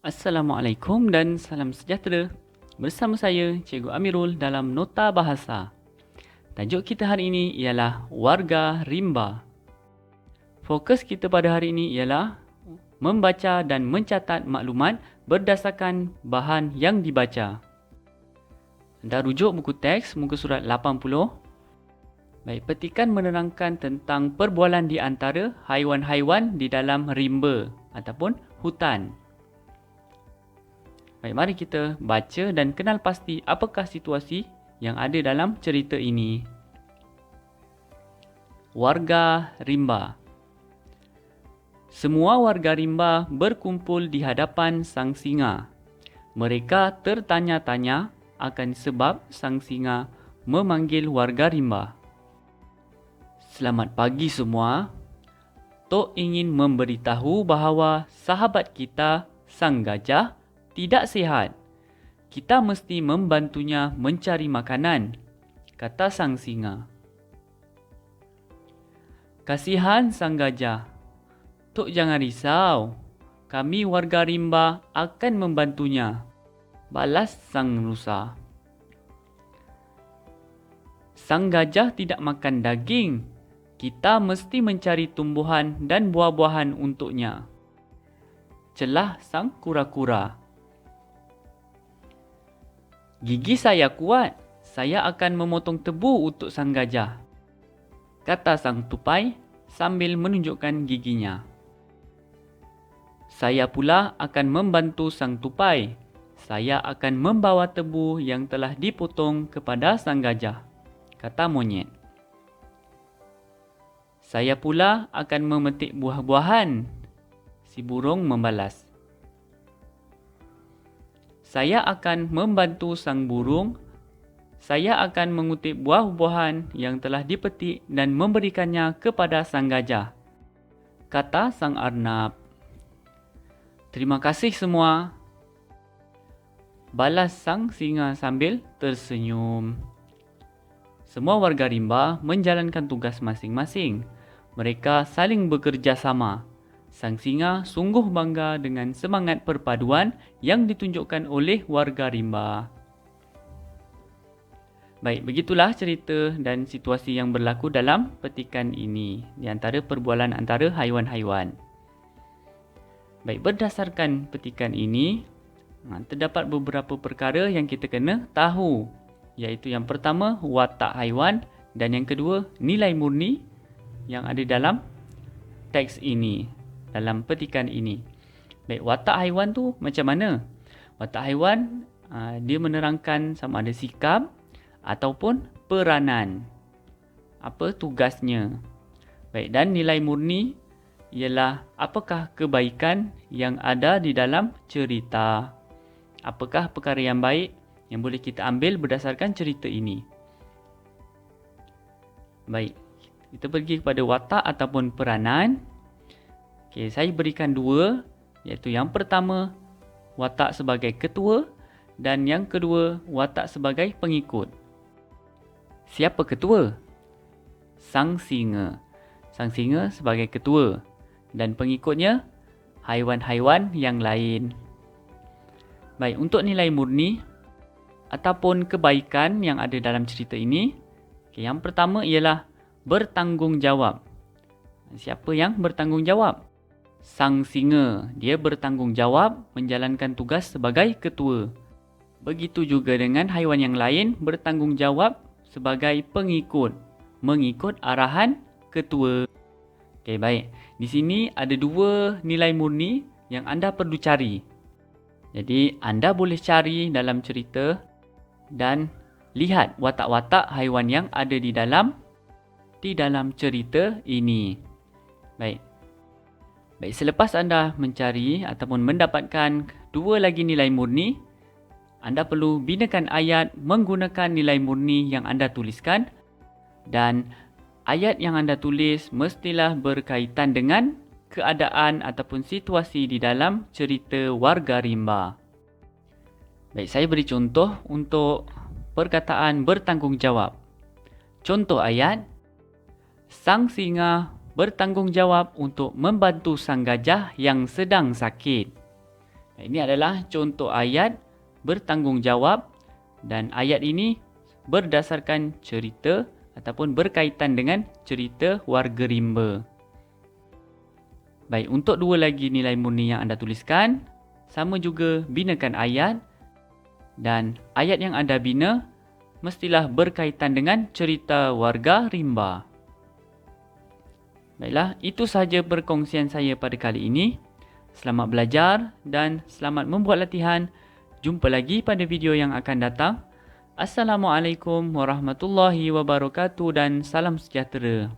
Assalamualaikum dan salam sejahtera. Bersama saya, Cikgu Amirul dalam Nota Bahasa. Tajuk kita hari ini ialah Warga Rimba. Fokus kita pada hari ini ialah membaca dan mencatat maklumat berdasarkan bahan yang dibaca. Anda rujuk buku teks muka surat 80. Baik, petikan menerangkan tentang perbualan di antara haiwan-haiwan di dalam rimba ataupun hutan. Baik, mari kita baca dan kenal pasti apakah situasi yang ada dalam cerita ini. Warga Rimba. Semua warga rimba berkumpul di hadapan sang singa. Mereka tertanya-tanya akan sebab sang singa memanggil warga rimba. Selamat pagi semua. Tok ingin memberitahu bahawa sahabat kita, sang gajah, tidak sihat. Kita mesti membantunya mencari makanan, kata sang singa. Kasihan sang gajah. Tok jangan risau. Kami warga rimba akan membantunya, balas sang rusa. Sang gajah tidak makan daging. Kita mesti mencari tumbuhan dan buah-buahan untuknya, celah sang kura-kura. Gigi saya kuat. Saya akan memotong tebu untuk sang gajah, kata sang tupai sambil menunjukkan giginya. Saya pula akan membantu sang tupai. Saya akan membawa tebu yang telah dipotong kepada sang gajah, kata monyet. Saya pula akan memetik buah-buahan, si burung membalas. Saya akan membantu sang burung. Saya akan mengutip buah-buahan yang telah dipetik dan memberikannya kepada sang gajah, kata sang arnab. Terima kasih semua, balas sang singa sambil tersenyum. Semua warga rimba menjalankan tugas masing-masing. Mereka saling bekerjasama. Sang singa sungguh bangga dengan semangat perpaduan yang ditunjukkan oleh warga rimba. Baik, begitulah cerita dan situasi yang berlaku dalam petikan ini di antara perbualan antara haiwan-haiwan. Baik, berdasarkan petikan ini, terdapat beberapa perkara yang kita kena tahu, iaitu yang pertama, watak haiwan, dan yang kedua, nilai murni yang ada dalam teks ini, dalam petikan ini. Baik, watak haiwan tu macam mana? Watak haiwan dia menerangkan sama ada sikap ataupun peranan. Apa tugasnya? Baik, dan nilai murni ialah apakah kebaikan yang ada di dalam cerita. Apakah perkara yang baik yang boleh kita ambil berdasarkan cerita ini. Baik, kita pergi kepada watak ataupun peranan. Okey, saya berikan dua, iaitu yang pertama watak sebagai ketua dan yang kedua watak sebagai pengikut. Siapa ketua? Sang singa. Sang singa sebagai ketua dan pengikutnya haiwan-haiwan yang lain. Baik, untuk nilai murni ataupun kebaikan yang ada dalam cerita ini, yang pertama ialah bertanggungjawab. Siapa yang bertanggungjawab? Sang singa. Dia bertanggungjawab menjalankan tugas sebagai ketua. Begitu juga dengan haiwan yang lain bertanggungjawab sebagai pengikut, mengikut arahan ketua. Okey, baik. Di sini ada dua nilai murni yang anda perlu cari. Jadi, anda boleh cari dalam cerita dan lihat watak-watak haiwan yang ada di dalam cerita ini. Baik. Baik, selepas anda mencari ataupun mendapatkan dua lagi nilai murni, anda perlu binakan ayat menggunakan nilai murni yang anda tuliskan, dan ayat yang anda tulis mestilah berkaitan dengan keadaan ataupun situasi di dalam cerita warga rimba. Baik, saya beri contoh untuk perkataan bertanggungjawab. Contoh ayat, sang singa bertanggungjawab untuk membantu sang gajah yang sedang sakit. Ini adalah contoh ayat bertanggungjawab dan ayat ini berdasarkan cerita ataupun berkaitan dengan cerita warga rimba. Baik, untuk dua lagi nilai murni yang anda tuliskan, sama juga binakan ayat dan ayat yang anda bina mestilah berkaitan dengan cerita warga rimba. Baiklah, itu sahaja perkongsian saya pada kali ini. Selamat belajar dan selamat membuat latihan. Jumpa lagi pada video yang akan datang. Assalamualaikum warahmatullahi wabarakatuh dan salam sejahtera.